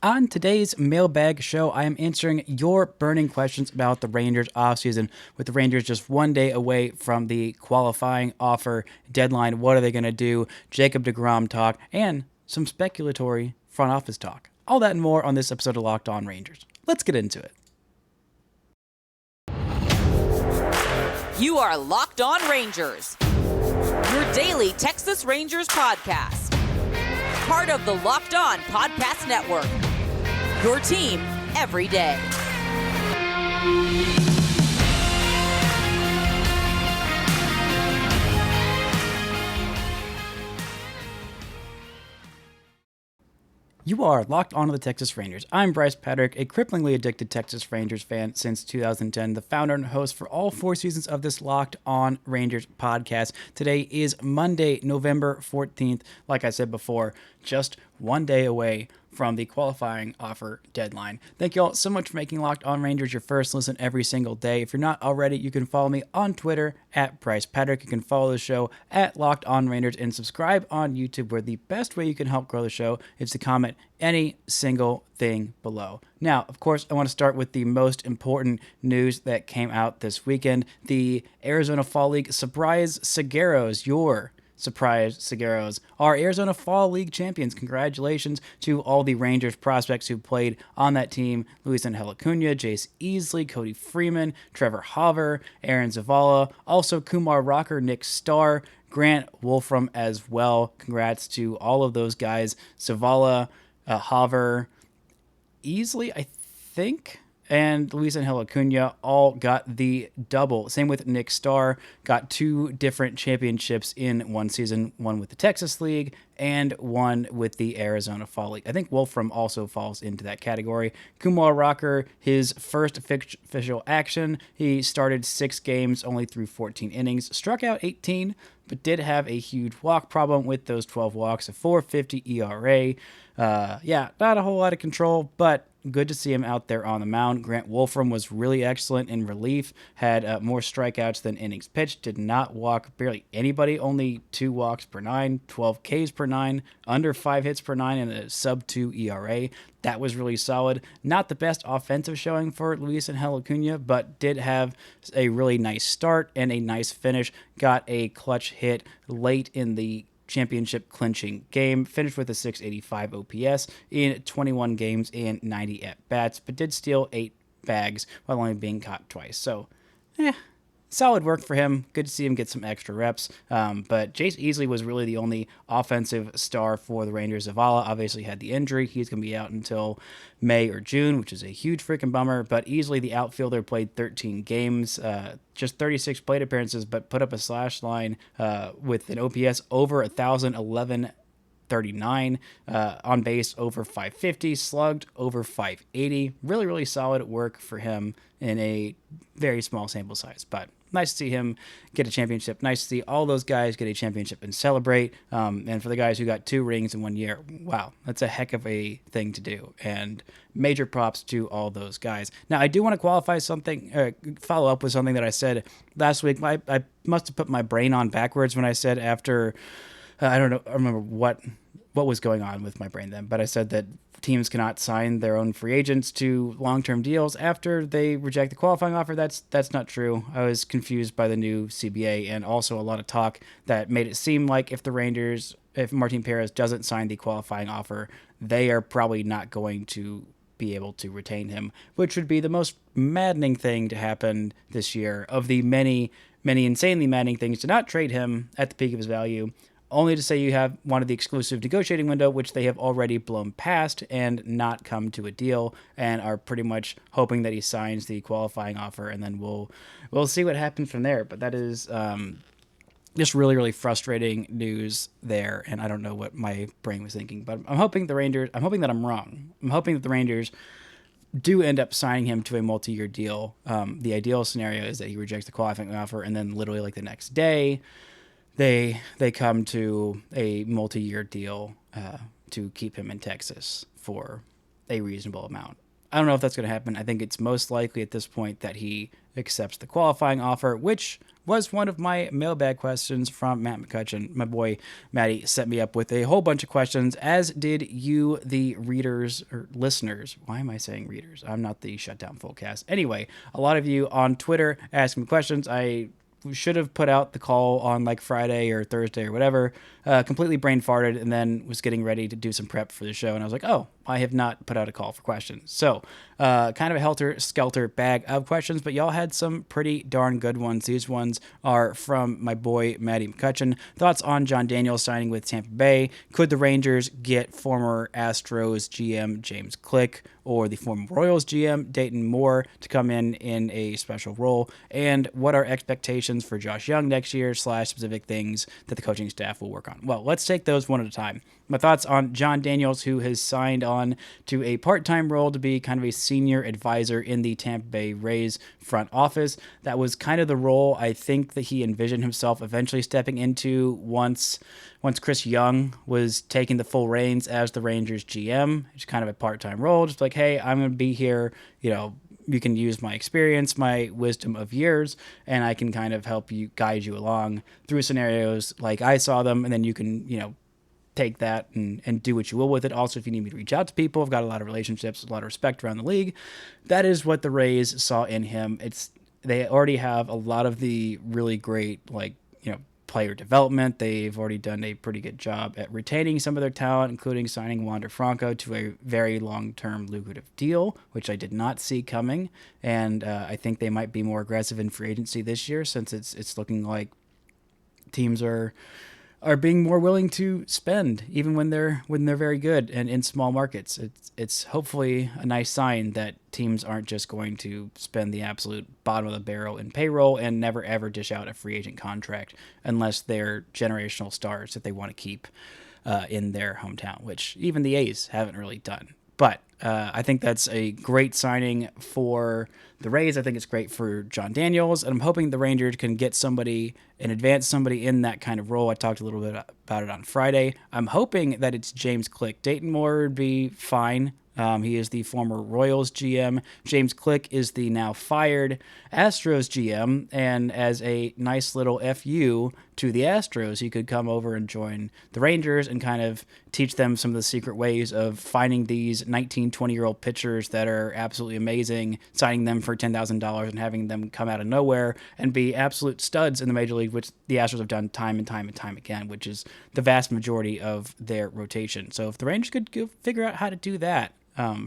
On today's mailbag show, I am answering your burning questions about the Rangers offseason. With the Rangers just 1 day away from the qualifying offer deadline, what are they going to do? Jacob deGrom talk, and some speculatory front office talk. All that and more on this episode of Locked On Rangers. Let's get into it. You are Locked On Rangers, your daily Texas Rangers podcast. Part of the Locked On Podcast Network, your team every day. You are locked onto the Texas Rangers. I'm Bryce Patrick, a cripplingly addicted Texas Rangers fan since 2010, the founder and host for all 4 seasons of this Locked On Rangers podcast. Today is Monday, November 14th. Like I said before, just 1 day away from the qualifying offer deadline. Thank you all so much for making Locked On Rangers your first listen every single day. If you're not already, you can follow me on Twitter at Bryce Patrick. You can follow the show at Locked On Rangers and subscribe on YouTube, where the best way you can help grow the show is to comment any single thing below. Now, of course, I want to start with the most important news that came out this weekend. The Arizona Fall League surprise Segueros, your surprise Segueros, are Arizona Fall League champions. Congratulations to all the Rangers prospects who played on that team. Luisangel Acuna, Jace Easley, Cody Freeman, Trevor Hauver, Aaron Zavala, also Kumar Rocker, Nick Starr, Grant Wolfram as well. Congrats to all of those guys. Zavala, Hauver, Easley, I think, and Luisangel Acuna all got the double. Same with Nick Starr, got 2 different championships in one season, one with the Texas League and one with the Arizona Fall League. I think Wolfram also falls into that category. Kumar Rocker, his first official action, he started 6 games, only threw 14 innings, struck out 18, but did have a huge walk problem with those 12 walks, a 4.50 ERA. Not a whole lot of control, but good to see him out there on the mound. Grant Wolfram was really excellent in relief, had more strikeouts than innings pitched, did not walk barely anybody, only 2 walks per 9, 12 Ks per 9, under 5 hits per 9, and a sub-2 ERA. That was really solid. Not the best offensive showing for Luisangel Acuna, but did have a really nice start and a nice finish. Got a clutch hit late in the championship clinching game, finished with a 685 OPS in 21 games and 90 at-bats, but did steal 8 bags while only being caught twice. So, solid work for him. Good to see him get some extra reps. But Jace Easley was really the only offensive star for the Rangers. Zavala obviously had the injury. He's going to be out until May or June, which is a huge freaking bummer. But Easley, the outfielder, played 13 games, just 36 plate appearances, but put up a slash line with an OPS over 1,011. 39 on base over 550, slugged over 580. Really, really solid work for him in a very small sample size, but nice to see him get a championship. Nice to see all those guys get a championship and celebrate. And for the guys who got 2 rings in 1 year, wow, that's a heck of a thing to do. And major props to all those guys. Now, I do want to follow up with something that I said last week. I must have put my brain on backwards when I said after, I remember what was going on with my brain then, but I said that teams cannot sign their own free agents to long-term deals after they reject the qualifying offer. That's not true. I was confused by the new CBA and also a lot of talk that made it seem like if Martin Perez doesn't sign the qualifying offer, they are probably not going to be able to retain him, which would be the most maddening thing to happen this year. Of the many, many insanely maddening things, to not trade him at the peak of his value, only to say you have wanted the exclusive negotiating window, which they have already blown past and not come to a deal, and are pretty much hoping that he signs the qualifying offer, and then we'll see what happens from there. But that is just really, really frustrating news there, and I don't know what my brain was thinking, but I'm hoping that I'm wrong. I'm hoping that the Rangers do end up signing him to a multi-year deal. The ideal scenario is that he rejects the qualifying offer, and then literally like the next day, they come to a multi-year deal to keep him in Texas for a reasonable amount I don't know if that's going to happen. I think it's most likely at this point that he accepts the qualifying offer, which was one of my mailbag questions from Matt McCutcheon. My boy Matty set me up with a whole bunch of questions, as did you, the readers or listeners. Why am I saying readers? I'm not the Shutdown Fullcast. Anyway, a lot of you on Twitter asking me questions. I should have put out the call on like Friday or Thursday or whatever, completely brain farted, and then was getting ready to do some prep for the show. And I was like, oh, I have not put out a call for questions. So kind of a helter-skelter bag of questions, but y'all had some pretty darn good ones. These ones are from my boy Matty McCutcheon. Thoughts on Jon Daniels signing with Tampa Bay? Could the Rangers get former Astros GM James Click or the former Royals GM Dayton Moore to come in a special role? And what are expectations for Josh Jung next year / specific things that the coaching staff will work on? Well, let's take those one at a time. My thoughts on Jon Daniels, who has signed on to a part-time role to be kind of a senior advisor in the Tampa Bay Rays front office. That was kind of the role I think that he envisioned himself eventually stepping into once Chris Jung was taking the full reins as the Rangers GM. It's kind of a part-time role, just like, hey, I'm going to be here, you can use my experience, my wisdom of years, and I can kind of help you, guide you along through scenarios like I saw them, and then you can, take that and do what you will with it. Also, if you need me to reach out to people, I've got a lot of relationships, a lot of respect around the league. That is what the Rays saw in him. They already have a lot of the really great, player development. They've already done a pretty good job at retaining some of their talent, including signing Wander Franco to a very long-term lucrative deal, which I did not see coming. And I think they might be more aggressive in free agency this year, since it's looking like teams are being more willing to spend even when they're very good and in small markets. It's hopefully a nice sign that teams aren't just going to spend the absolute bottom of the barrel in payroll and never ever dish out a free agent contract unless they're generational stars that they want to keep in their hometown, which even the A's haven't really done. But I think that's a great signing for the Rays. I think it's great for Jon Daniels, and I'm hoping the Rangers can get somebody in that kind of role. I talked a little bit about it on Friday. I'm hoping that it's James Click. Dayton Moore would be fine. He is the former Royals GM. James Click is the now fired Astros GM, and as a nice little FU to the Astros, he could come over and join the Rangers and kind of teach them some of the secret ways of finding these 19, 20-year-old pitchers that are absolutely amazing, signing them for $10,000 and having them come out of nowhere and be absolute studs in the Major League, which the Astros have done time and time and time again, which is the vast majority of their rotation. So if the Rangers could figure out how to do that,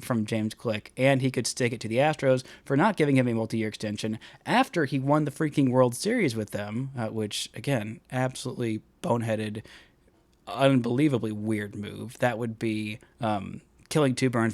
from James Click, and he could stick it to the Astros for not giving him a multi-year extension after he won the freaking World Series with them, which, again, absolutely boneheaded, unbelievably weird move. That would be killing two birds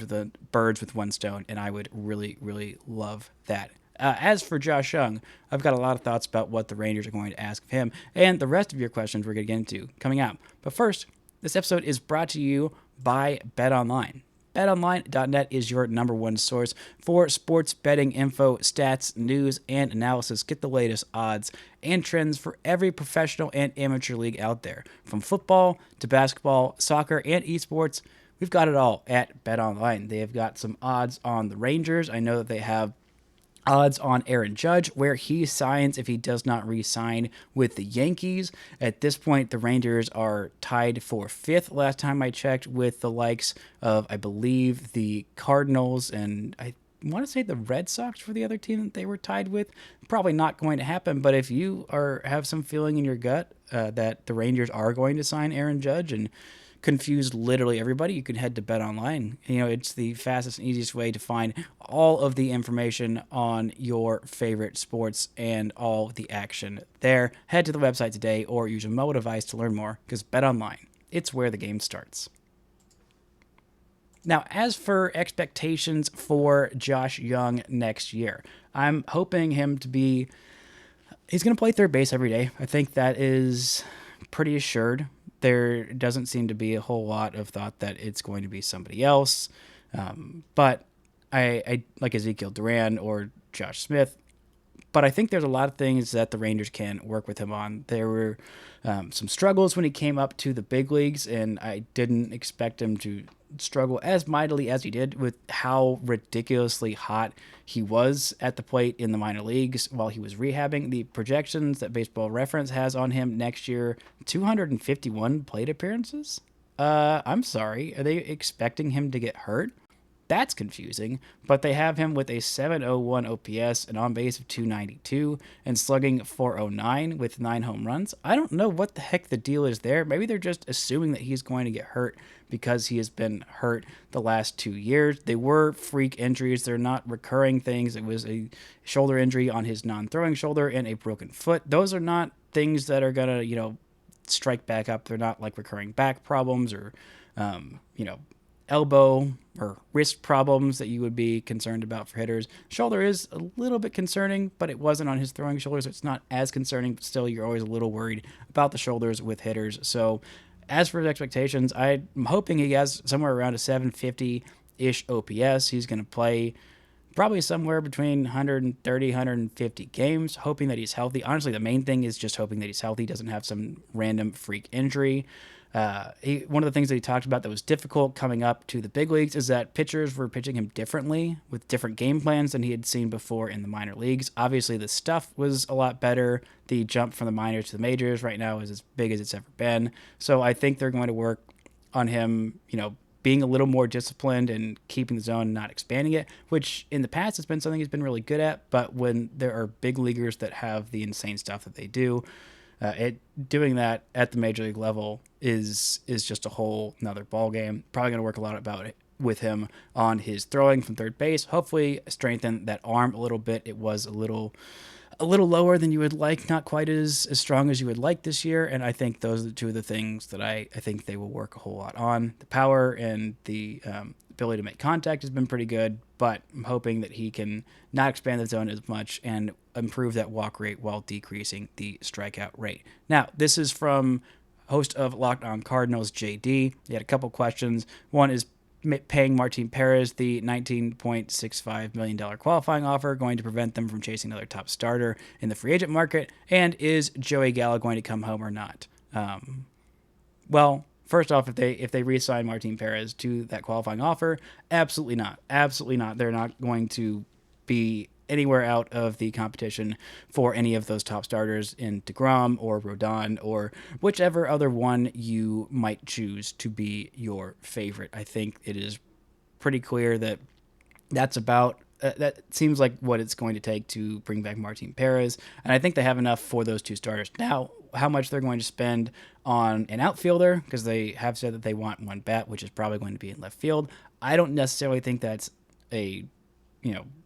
with one stone, and I would really, really love that. As for Josh Jung, I've got a lot of thoughts about what the Rangers are going to ask of him, and the rest of your questions we're going to get into coming out. But first, this episode is brought to you by BetOnline. BetOnline.net is your number one source for sports betting info, stats, news, and analysis. Get the latest odds and trends for every professional and amateur league out there. From football to basketball, soccer, and esports, we've got it all at BetOnline. They have got some odds on the Rangers. I know that they have odds on Aaron Judge, where he signs if he does not re-sign with the Yankees. At this point, the Rangers are tied for 5th last time I checked, with the likes of, I believe, the Cardinals, and I want to say the Red Sox for the other team that they were tied with. Probably not going to happen, but if you have some feeling in your gut that the Rangers are going to sign Aaron Judge and confused literally everybody, you can head to BetOnline. It's the fastest and easiest way to find all of the information on your favorite sports and all the action there. Head to the website today or use a mobile device to learn more, because BetOnline, it's where the game starts. Now, as for expectations for Josh Jung next year, I'm hoping him to be, he's going to play third base every day. I think that is pretty assured. There doesn't seem to be a whole lot of thought that it's going to be somebody else. But I like Ezekiel Duran or Josh Smith. But I think there's a lot of things that the Rangers can work with him on. There were some struggles when he came up to the big leagues, and I didn't expect him to struggle as mightily as he did with how ridiculously hot he was at the plate in the minor leagues while he was rehabbing. The projections that Baseball Reference has on him next year, 251 plate appearances? I'm sorry. Are they expecting him to get hurt? That's confusing, but they have him with a 701 OPS, an on base of 292, and slugging 409 with 9 home runs. I don't know what the heck the deal is there. Maybe they're just assuming that he's going to get hurt because he has been hurt the last 2 years. They were freak injuries. They're not recurring things. It was a shoulder injury on his non-throwing shoulder and a broken foot. Those are not things that are going to, strike back up. They're not like recurring back problems or, elbow or wrist problems that you would be concerned about for hitters. Shoulder is a little bit concerning, but it wasn't on his throwing shoulder, so it's not as concerning, but still you're always a little worried about the shoulders with hitters. So as for his expectations, I'm hoping he has somewhere around a 750-ish OPS. He's going to play probably somewhere between 130, 150 games, hoping that he's healthy. Honestly, the main thing is just hoping that he's healthy, doesn't have some random freak injury. One of the things that he talked about that was difficult coming up to the big leagues is that pitchers were pitching him differently with different game plans than he had seen before in the minor leagues. Obviously, the stuff was a lot better. The jump from the minors to the majors right now is as big as it's ever been. So I think they're going to work on him, being a little more disciplined and keeping the zone and not expanding it, which in the past has been something he's been really good at. But when there are big leaguers that have the insane stuff that they do, doing that at the major league level is just a whole nother ball game. Probably going to work a lot about it with him on his throwing from third base. Hopefully strengthen that arm a little bit. It was a little lower than you would like, not quite as strong as you would like this year. And I think those are the two of the things that I think they will work a whole lot on. The power and the ability to make contact has been pretty good, but I'm hoping that he can not expand the zone as much and improve that walk rate while decreasing the strikeout rate. Now, this is from host of Locked On Cardinals, JD. He had a couple questions. One is paying Martin Perez the $19.65 million qualifying offer going to prevent them from chasing another top starter in the free agent market? And is Joey Gallo going to come home or not? Well, first off, if they re-sign Martin Perez to that qualifying offer, absolutely not. Absolutely not. They're not going to be anywhere out of the competition for any of those top starters in deGrom or Rodon or whichever other one you might choose to be your favorite. I think it is pretty clear that that's about that seems like what it's going to take to bring back Martin Perez, and I think they have enough for those two starters. Now, how much they're going to spend on an outfielder, because they have said that they want one bat, which is probably going to be in left field. I don't necessarily think that's a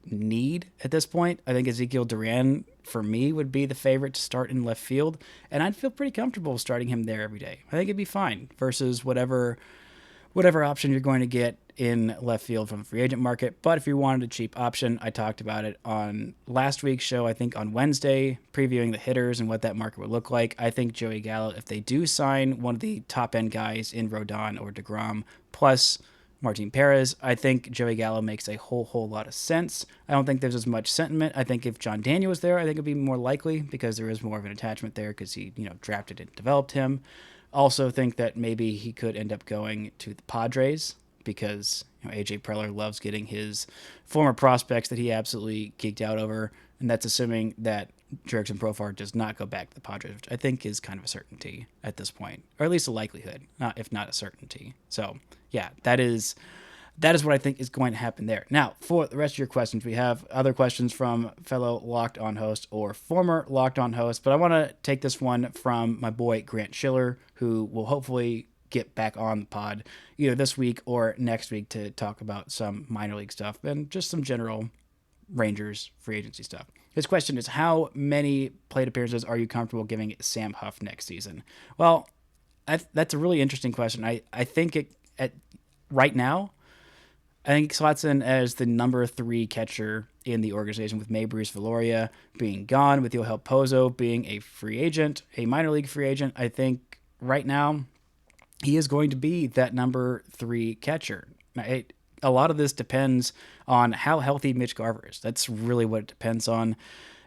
need at this point. I think Ezekiel Duran, for me, would be the favorite to start in left field, and I'd feel pretty comfortable starting him there every day. I think it'd be fine versus whatever option you're going to get in left field from the free agent market. But if you wanted a cheap option, I talked about it on last week's show, I think on Wednesday, previewing the hitters and what that market would look like. I think Joey Gallo, if they do sign one of the top-end guys in Rodon or deGrom, plus Martin Perez, I think Joey Gallo makes a whole lot of sense. I don't think there's as much sentiment. I think if John Daniel was there, I think it'd be more likely because there is more of an attachment there because he, drafted and developed him. Also think that maybe he could end up going to the Padres because AJ Preller loves getting his former prospects that he absolutely geeked out over, and that's assuming that Jurickson Profar does not go back to the Padres, which I think is kind of a certainty at this point, or at least a likelihood, if not a certainty. So yeah, that is what I think is going to happen there. Now, for the rest of your questions, we have other questions from fellow Locked On host or former Locked On host, but I want to take this one from my boy Grant Schiller, who will hopefully get back on the pod either this week or next week to talk about some minor league stuff and just some general Rangers free agency stuff. His question is, how many plate appearances are you comfortable giving Sam Huff next season? Well, that's a really interesting question. I think right now, I think slots in as the number 3 catcher in the organization, with Maybruce Valoria being gone, with Yohel Pozo being a free agent, a minor league free agent. I think right now he is going to be that number 3 catcher. A lot of this depends on how healthy Mitch Garver is. That's really what it depends on.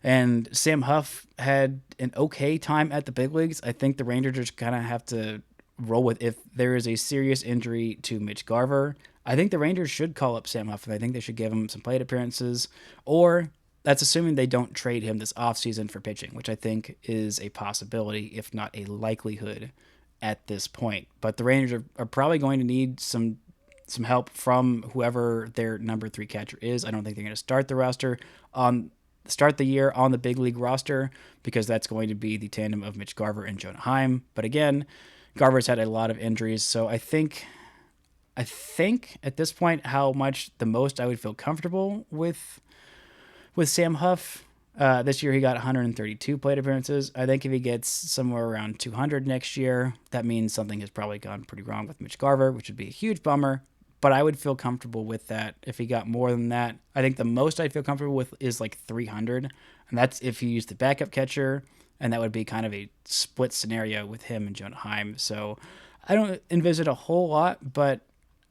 And Sam Huff had an okay time at the big leagues. I think the Rangers just kind of have to roll with if there is a serious injury to Mitch Garver. I think the Rangers should call up Sam Huff, and I think they should give him some plate appearances, or that's assuming they don't trade him this offseason for pitching, which I think is a possibility, if not a likelihood at this point. But the Rangers are probably going to need some help from whoever their number 3 catcher is. I don't think they're going to start the year on the big league roster, because that's going to be the tandem of Mitch Garver and Jon Heyman. But again, Garver's had a lot of injuries, so I think at this point how much the most I would feel comfortable with Sam Huff. This year he got 132 plate appearances. I think if he gets somewhere around 200 next year, that means something has probably gone pretty wrong with Mitch Garver, which would be a huge bummer. But I would feel comfortable with that if he got more than that. I think the most I'd feel comfortable with is like 300, and that's if you use the backup catcher, and that would be kind of a split scenario with him and Jon Heyman. So I don't envision a whole lot, but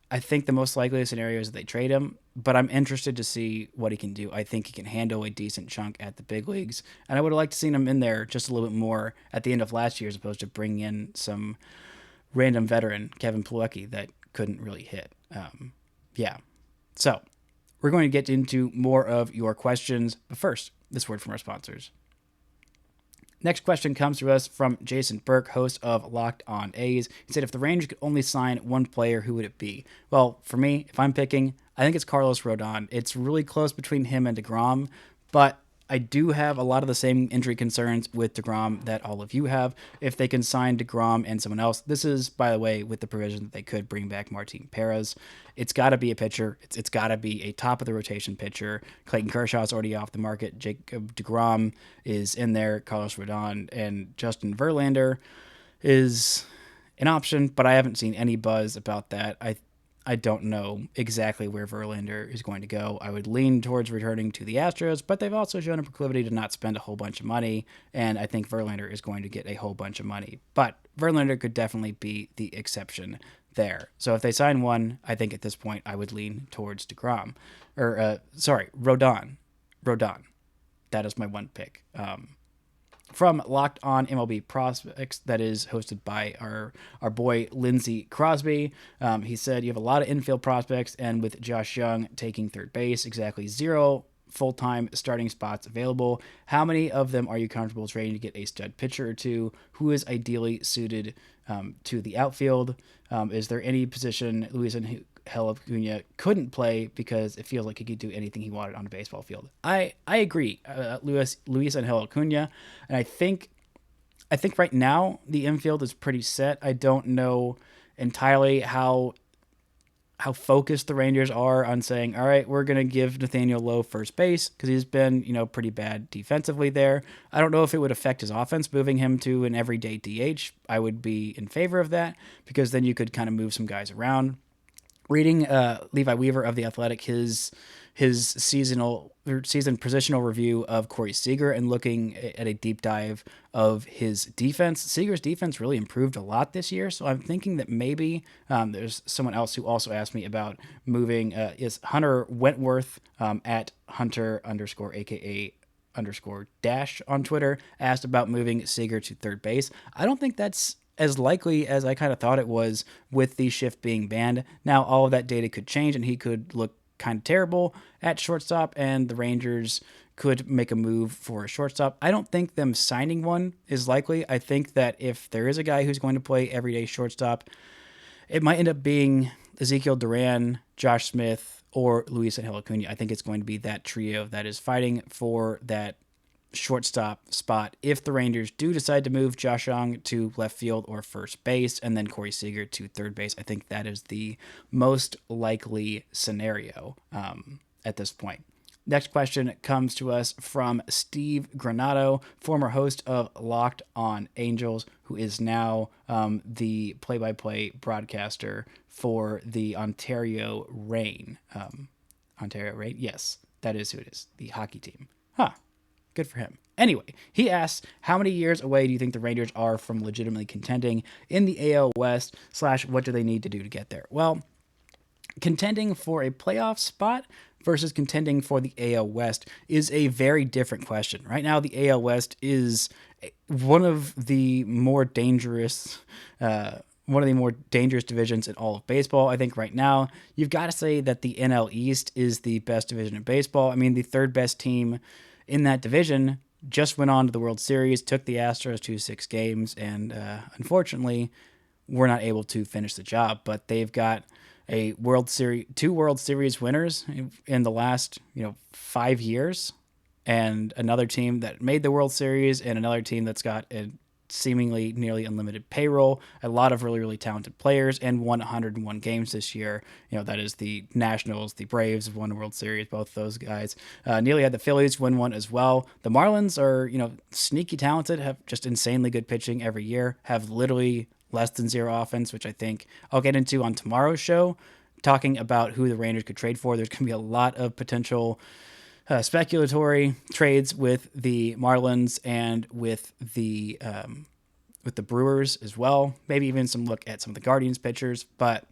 I think the most likely scenario is that they trade him. But I'm interested to see what he can do. I think he can handle a decent chunk at the big leagues, and I would have liked to see him in there just a little bit more at the end of last year, as opposed to bringing in some random veteran, Kevin Plawecki, that couldn't really hit. So we're going to get into more of your questions, but first, this word from our sponsors. Next question comes to us from Jason Burke, host of Locked On A's. He said, if the Rangers could only sign one player, who would it be? Well, for me, if I'm picking, I think it's Carlos Rodon. It's really close between him and deGrom, but I do have a lot of the same injury concerns with deGrom that all of you have. If they can sign deGrom and someone else, this is, by the way, with the provision that they could bring back Martin Perez. It's got to be a pitcher. It's got to be a top of the rotation pitcher. Clayton Kershaw is already off the market. Jacob deGrom is in there. Carlos Rodon and Justin Verlander is an option, but I haven't seen any buzz about that. I don't know exactly where Verlander is going to go. I would lean towards returning to the Astros, but they've also shown a proclivity to not spend a whole bunch of money, and I think Verlander is going to get a whole bunch of money. But Verlander could definitely be the exception there. So if they sign one, I think at this point I would lean towards Rodon. Rodon. That is my one pick. From Locked On MLB Prospects, that is hosted by our boy Lindsey Crosby. He said, you have a lot of infield prospects, and with Josh Jung taking third base, exactly 0 full-time starting spots available. How many of them are you comfortable trading to get a stud pitcher or two? Who is ideally suited to the outfield? Is there any position Luis Acuna couldn't play because it feels like he could do anything he wanted on a baseball field? I agree, Luis Acuna, and I think right now the infield is pretty set. I don't know entirely how focused the Rangers are on saying, all right, we're going to give Nathaniel Lowe first base, because he's been, pretty bad defensively there. I don't know if it would affect his offense, moving him to an everyday DH. I would be in favor of that, because then you could kind of move some guys around. Reading Levi Weaver of The Athletic, his season positional review of Corey Seager, and looking at a deep dive of his defense. Seager's defense really improved a lot this year, so I'm thinking that maybe there's someone else who also asked me about moving, is Hunter Wentworth at Hunter _ AKA _ on Twitter, asked about moving Seager to third base. I don't think that's as likely as I kind of thought it was, with the shift being banned. Now, all of that data could change, and he could look kind of terrible at shortstop, and the Rangers could make a move for a shortstop. I don't think them signing one is likely. I think that if there is a guy who's going to play everyday shortstop, it might end up being Ezekiel Duran, Josh Smith, or Luis Acuna. I think it's going to be that trio that is fighting for that shortstop spot if the Rangers do decide to move Josh Jung to left field or first base, and then Corey Seager to third base. I think that is the most likely scenario at this point. Next question comes to us from Steve Granado, former host of Locked On Angels, who is now the play-by-play broadcaster for the Ontario Reign. Ontario Reign? Yes, that is who it is, the hockey team. Good for him. Anyway, he asks, how many years away do you think the Rangers are from legitimately contending in the AL West / what do they need to do to get there? Well, contending for a playoff spot versus contending for the AL West is a very different question. Right now, the AL West is one of the more dangerous, divisions in all of baseball. I think right now you've got to say that the NL East is the best division in baseball. I mean, the third best team in that division just went on to the World Series, took the Astros to 6 games, and unfortunately, we're not able to finish the job. But they've got two World Series winners in the last 5 years, and another team that made the World Series, and another team that's got a seemingly nearly unlimited payroll, a lot of really, really talented players, and won 101 games this year. That is the Nationals, the Braves have won a World Series, both those guys. Nearly had the Phillies win one as well. The Marlins are, sneaky talented, have just insanely good pitching every year, have literally less than zero offense, which I think I'll get into on tomorrow's show, talking about who the Rangers could trade for. There's going to be a lot of potential speculatory trades with the Marlins and with the Brewers as well. Maybe even some look at some of the Guardians pitchers. But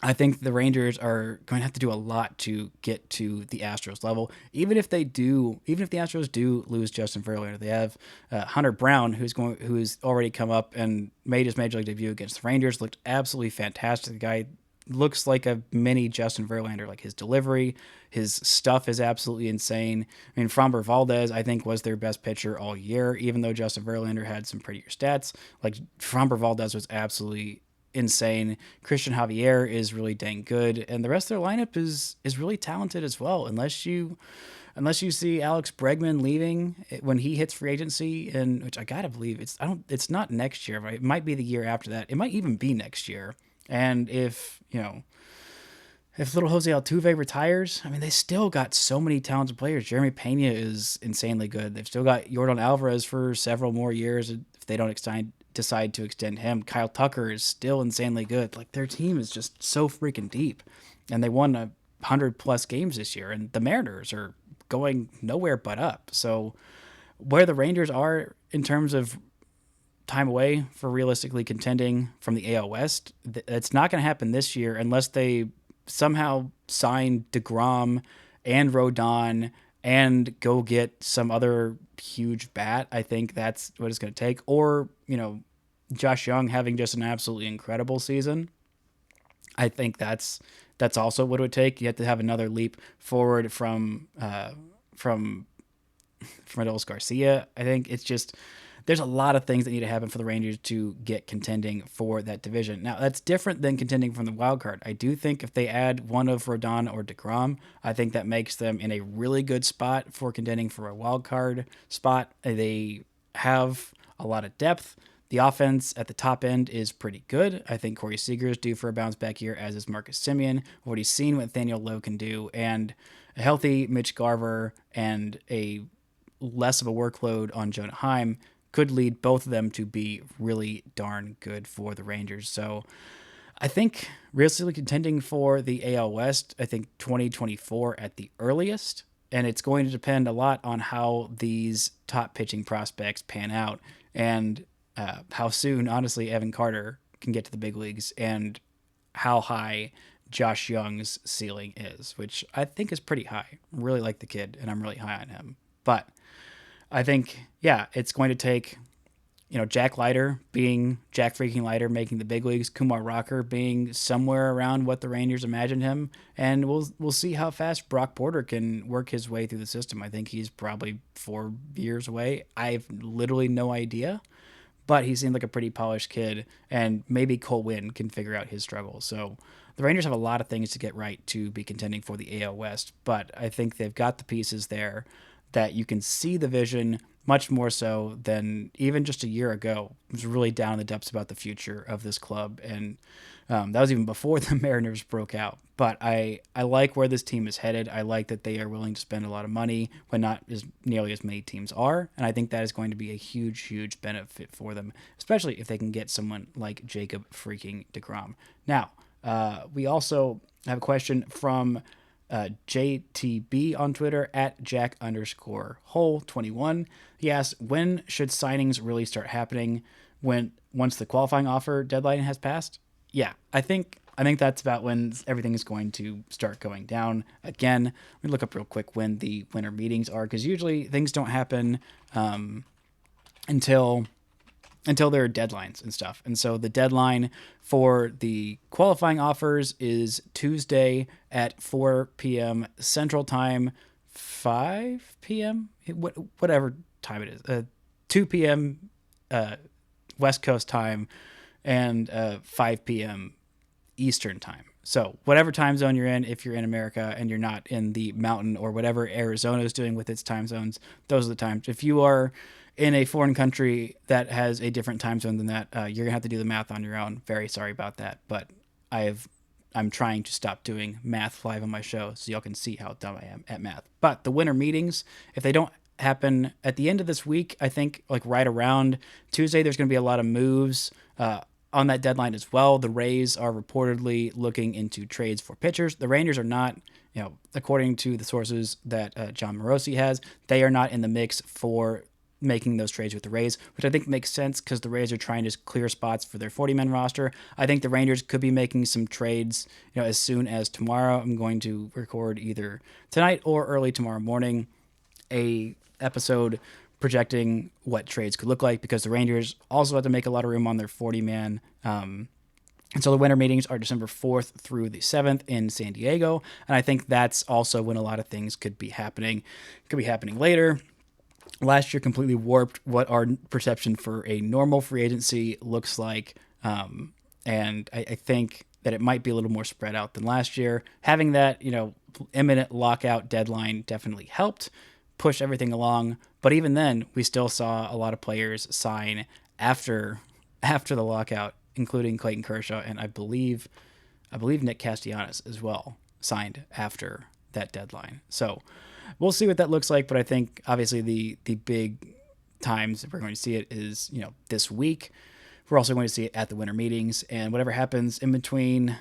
I think the Rangers are going to have to do a lot to get to the Astros level. Even if the Astros do lose Justin Verlander, they have Hunter Brown, who's already come up and made his major league debut against the Rangers. Looked absolutely fantastic. The guy looks like a mini Justin Verlander. Like, his delivery, his stuff is absolutely insane. I mean, Framber Valdez, I think, was their best pitcher all year, even though Justin Verlander had some prettier stats. Like, Framber Valdez was absolutely insane. Christian Javier is really dang good, and the rest of their lineup is really talented as well. Unless you see Alex Bregman leaving when he hits free agency, and which I gotta believe it's not next year, but it might be the year after that. It might even be next year. And if little Jose Altuve retires, I mean, they still got so many talented players. Jeremy Pena is insanely good. They've still got Yordan Alvarez for several more years if they don't decide to extend him. Kyle Tucker is still insanely good. Like, their team is just so freaking deep, and they won 100+ games this year. And the Mariners are going nowhere but up. So where the Rangers are in terms of time away for realistically contending from the AL West, it's not going to happen this year unless they somehow sign deGrom and Rodon and go get some other huge bat. I think that's what it's going to take. Or, Josh Jung having just an absolutely incredible season. I think that's also what it would take. You have to have another leap forward from Adolis Garcia. I think it's just, there's a lot of things that need to happen for the Rangers to get contending for that division. Now, that's different than contending from the wild card. I do think if they add one of Rodon or deGrom, I think that makes them in a really good spot for contending for a wild card spot. They have a lot of depth. The offense at the top end is pretty good. I think Corey Seager is due for a bounce back year, as is Marcus Semien. We've already seen what Nathaniel Lowe can do, and a healthy Mitch Garver and a less of a workload on Jonah Heim could lead both of them to be really darn good for the Rangers. So I think realistically contending for the AL West, I think 2024 at the earliest, and it's going to depend a lot on how these top pitching prospects pan out and how soon, honestly, Evan Carter can get to the big leagues and how high Josh Jung's ceiling is, which I think is pretty high. I really like the kid, and I'm really high on him. But I think, it's going to take, Jack freaking Leiter making the big leagues, Kumar Rocker being somewhere around what the Rangers imagined him, and we'll see how fast Brock Porter can work his way through the system. I think he's probably 4 years away. I've literally no idea, but he seemed like a pretty polished kid, and maybe Cole Winn can figure out his struggles. So the Rangers have a lot of things to get right to be contending for the AL West, but I think they've got the pieces there that you can see the vision much more so than even just a year ago. It was really down in the depths about the future of this club, and that was even before the Mariners broke out. But I like where this team is headed. I like that they are willing to spend a lot of money when not as nearly as many teams are, and I think that is going to be a huge, huge benefit for them, especially if they can get someone like Jacob freaking deGrom. Now, we also have a question from JTB on Twitter at Jack_Hole21. He asks, when should signings really start happening? Once the qualifying offer deadline has passed? Yeah, I think I think that's about when everything is going to start going down again. Let me look up real quick when the winter meetings are, because usually things don't happen until there are deadlines and stuff. And so the deadline for the qualifying offers is Tuesday at 4 p.m. Central Time, 5 p.m., whatever time it is, 2 p.m. West Coast time, and 5 p.m. Eastern time. So whatever time zone you're in, if you're in America and you're not in the mountain or whatever Arizona is doing with its time zones, those are the times. If you are in a foreign country that has a different time zone than that, you're gonna have to do the math on your own. Very sorry about that, but I'm trying to stop doing math live on my show so y'all can see how dumb I am at math. But the winter meetings, if they don't happen at the end of this week, I think like right around Tuesday, there's going to be a lot of moves on that deadline as well. The Rays are reportedly looking into trades for pitchers. The Rangers are not, according to the sources that John Morosi has, they are not in the mix for making those trades with the Rays, which I think makes sense because the Rays are trying to clear spots for their 40-man roster. I think the Rangers could be making some trades, as soon as tomorrow. I'm going to record either tonight or early tomorrow morning a episode projecting what trades could look like, because the Rangers also have to make a lot of room on their 40-man. And so the winter meetings are December 4th through the 7th in San Diego. And I think that's also when a lot of things could be happening. Could be happening later. Last year completely warped what our perception for a normal free agency looks like. And I think that it might be a little more spread out than last year. Having that, imminent lockout deadline definitely helped push everything along. But even then, we still saw a lot of players sign after the lockout, including Clayton Kershaw, and I believe Nick Castellanos as well signed after that deadline. So we'll see what that looks like. But I think obviously the big times that we're going to see it is, this week. We're also going to see it at the winter meetings, and whatever happens in between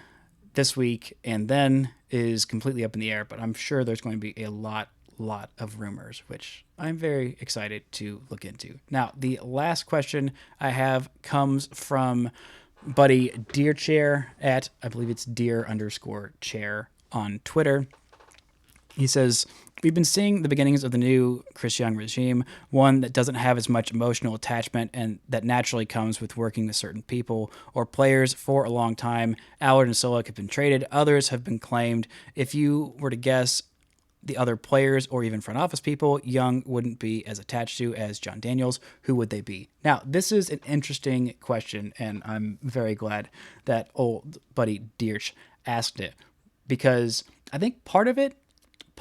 this week and then is completely up in the air. But I'm sure there's going to be a lot of rumors, which I'm very excited to look into. Now, the last question I have comes from buddy Deerchair at, I believe it's Deer_chair on Twitter. He says, we've been seeing the beginnings of the new Chris Young regime, one that doesn't have as much emotional attachment and that naturally comes with working with certain people or players for a long time. Allard and Solak have been traded. Others have been claimed. If you were to guess the other players or even front office people Young wouldn't be as attached to as John Daniels, who would they be? Now, this is an interesting question, and I'm very glad that old buddy Deerch asked it, because I think part of it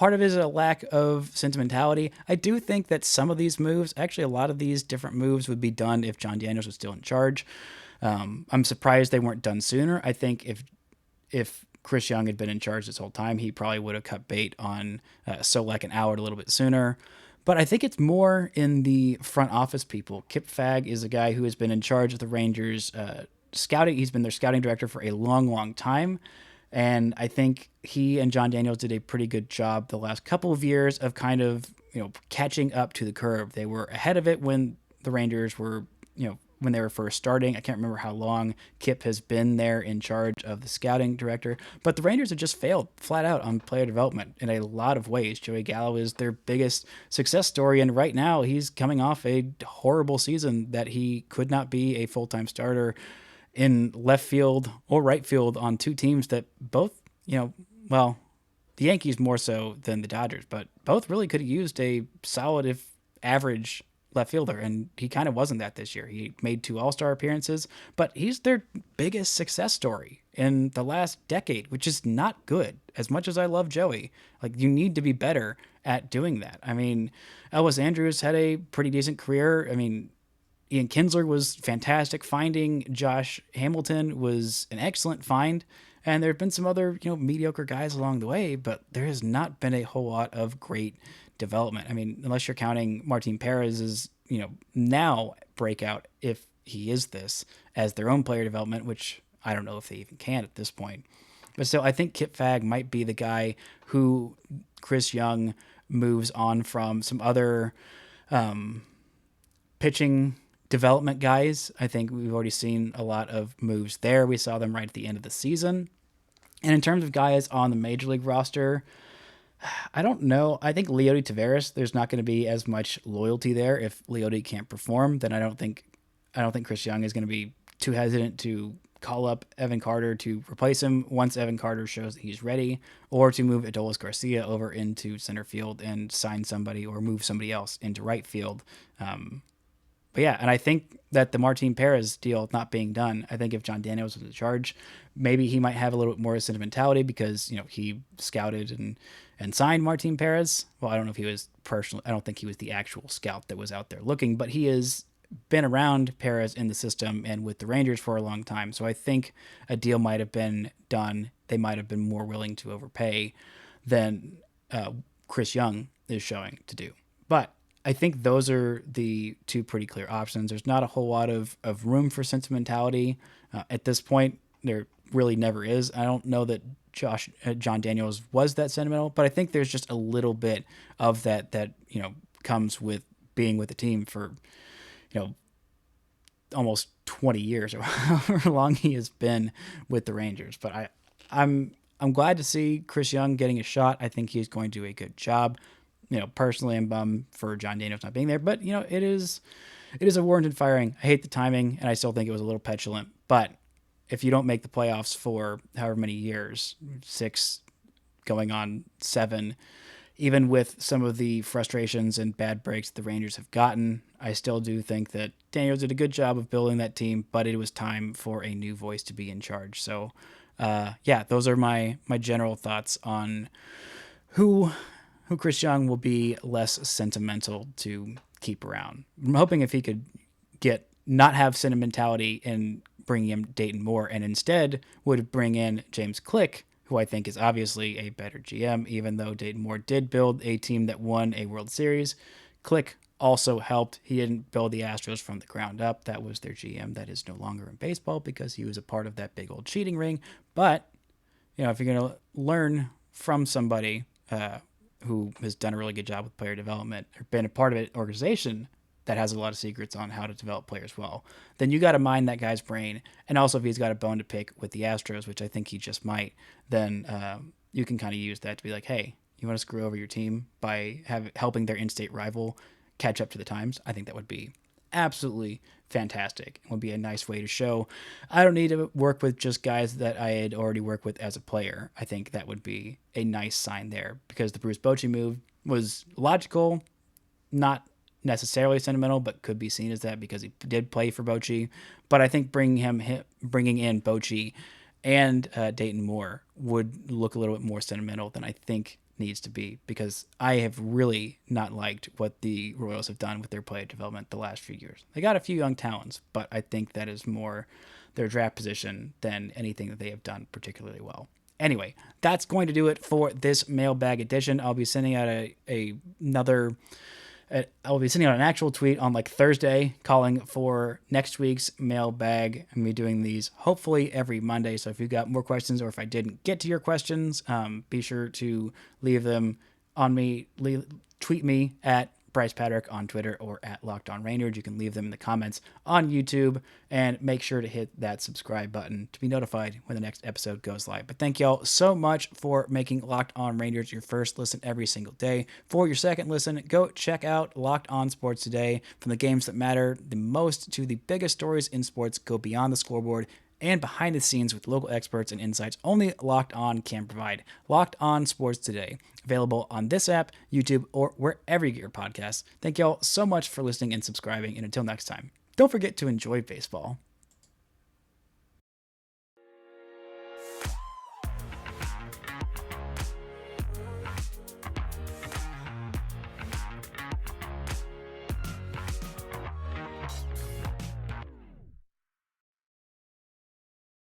is a lack of sentimentality. I do think that some of these moves, actually a lot of these different moves, would be done if John Daniels was still in charge. I'm surprised they weren't done sooner. I think if Chris Young had been in charge this whole time, he probably would have cut bait on Solak and Allard a little bit sooner. But I think it's more in the front office people. Kip Fagg is a guy who has been in charge of the Rangers scouting. He's been their scouting director for a long time. And I think he and John Daniels did a pretty good job the last couple of years of kind of, catching up to the curve. They were ahead of it when the Rangers were, when they were first starting. I can't remember how long Kip has been there in charge of the scouting director, but the Rangers have just failed flat out on player development in a lot of ways. Joey Gallo is their biggest success story, and right now he's coming off a horrible season that he could not be a full-time starter in left field or right field on two teams that both, the Yankees more so than the Dodgers, but both really could have used a solid, if average, left fielder, and he kind of wasn't that this year. He made 2 All-Star appearances, but he's their biggest success story in the last decade, which is not good. As much as I love Joey, you need to be better at doing that. I mean, Elvis Andrus had a pretty decent career. I mean, Ian Kinsler was fantastic. Finding Josh Hamilton was an excellent find, and there have been some other, mediocre guys along the way, but there has not been a whole lot of great development. I mean, unless you're counting Martin Perez's, now breakout, if he is this, as their own player development, which I don't know if they even can at this point. But still, I think Kip Fagg might be the guy who Chris Young moves on from. Some other pitching development guys, I think we've already seen a lot of moves there. We saw them right at the end of the season. And in terms of guys on the major league roster, I don't know. I think Leody Taveras, there's not going to be as much loyalty there. If Leody can't perform, then I don't think Chris Jung is going to be too hesitant to call up Evan Carter to replace him once Evan Carter shows that he's ready, or to move Adolis Garcia over into center field and sign somebody or move somebody else into right field. But yeah, and I think that the Martin Perez deal not being done, I think if Jon Daniels was in charge, maybe he might have a little bit more sentimentality because, he scouted and signed Martin Perez. Well, I don't know if he was personally, I don't think he was the actual scout that was out there looking, but he has been around Perez in the system and with the Rangers for a long time. So I think a deal might have been done. They might have been more willing to overpay than Chris Jung is showing to do. But I think those are the two pretty clear options. There's not a whole lot of room for sentimentality at this point. There really never is. I don't know that Jon Daniels was that sentimental, but I think there's just a little bit of that comes with being with the team for almost 20 years or however long he has been with the Rangers. But I'm glad to see Chris Jung getting a shot. I think he's going to do a good job. Personally, I'm bummed for Jon Daniels not being there, but it is a warranted firing. I hate the timing, and I still think it was a little petulant. But if you don't make the playoffs for however many years, 6 going on 7, even with some of the frustrations and bad breaks the Rangers have gotten, I still do think that Daniels did a good job of building that team, but it was time for a new voice to be in charge. So, those are my general thoughts on who Chris Jung will be less sentimental to keep around. I'm hoping if he could not have sentimentality in bringing in Dayton Moore and instead would bring in James Click, who I think is obviously a better GM, even though Dayton Moore did build a team that won a World Series. Click also helped. He didn't build the Astros from the ground up. That was their GM that is no longer in baseball because he was a part of that big old cheating ring. But, if you're going to learn from somebody who has done a really good job with player development or been a part of an organization that has a lot of secrets on how to develop players well, then you got to mine that guy's brain. And also if he's got a bone to pick with the Astros, which I think he just might, then you can kind of use that to be like, hey, you want to screw over your team by helping their in-state rival catch up to the times? I think that would be absolutely fantastic. It would be a nice way to show I don't need to work with just guys that I had already worked with as a player. I think that would be a nice sign there because the Bruce Bochy move was logical, not necessarily sentimental, but could be seen as that because he did play for Bochy. But I think bringing in Bochy and Dayton Moore would look a little bit more sentimental than I think needs to be, because I have really not liked what the Royals have done with their player development the last few years. They got a few young talents, but I think that is more their draft position than anything that they have done particularly well. Anyway, that's going to do it for this mailbag edition. I'll be sending out I'll be sending out an actual tweet on Thursday calling for next week's mailbag. I'm going to be doing these hopefully every Monday. So if you've got more questions or if I didn't get to your questions, be sure to leave them on me. Tweet me at Bryce Patrick on Twitter or at Locked On Rangers. You can leave them in the comments on YouTube and make sure to hit that subscribe button to be notified when the next episode goes live. But thank y'all so much for making Locked On Rangers your first listen every single day. For your second listen, go check out Locked On Sports Today. From the games that matter the most to the biggest stories in sports, go beyond the scoreboard and behind the scenes with local experts and insights only Locked On can provide. Locked On Sports Today, available on this app, YouTube, or wherever you get your podcasts. Thank y'all so much for listening and subscribing, and until next time, don't forget to enjoy baseball.